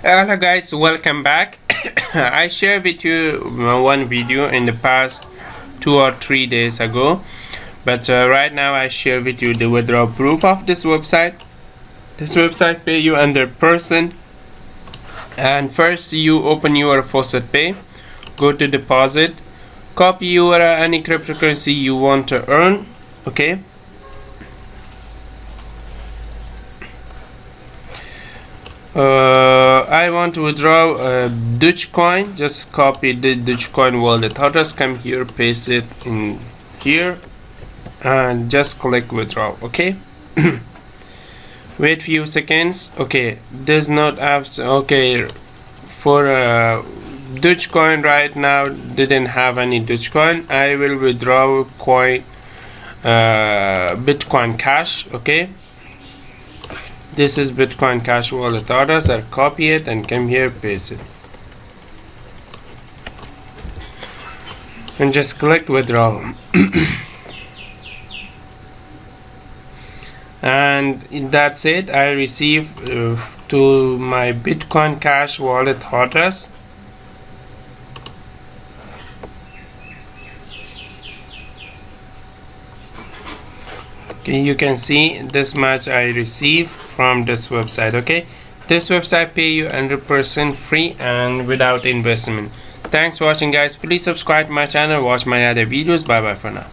Hello guys, welcome back. I shared with you one video in the past 2 or 3 days ago, but right now I share with you the withdrawal proof of this website. This website pay you 100%, and first you open your Faucet Pay, go to deposit, copy your any cryptocurrency you want to earn. Okay, I want to withdraw dogecoin. Just copy the dogecoin wallet address, come here, paste it in here, and just click withdraw. Okay. Wait few seconds. Okay, does not have. Okay, for dogecoin right now didn't have any dogecoin. I will withdraw coin Bitcoin Cash. Okay, this is Bitcoin Cash wallet address. I'll copy it and come here, paste it, and just click withdraw. And that's it. I receive to my Bitcoin Cash wallet address. Okay, you can see this much I receive from this website. Okay, this website pay you 100% free and without investment. Thanks for watching guys. Please subscribe to my channel, watch my other videos. Bye bye for now.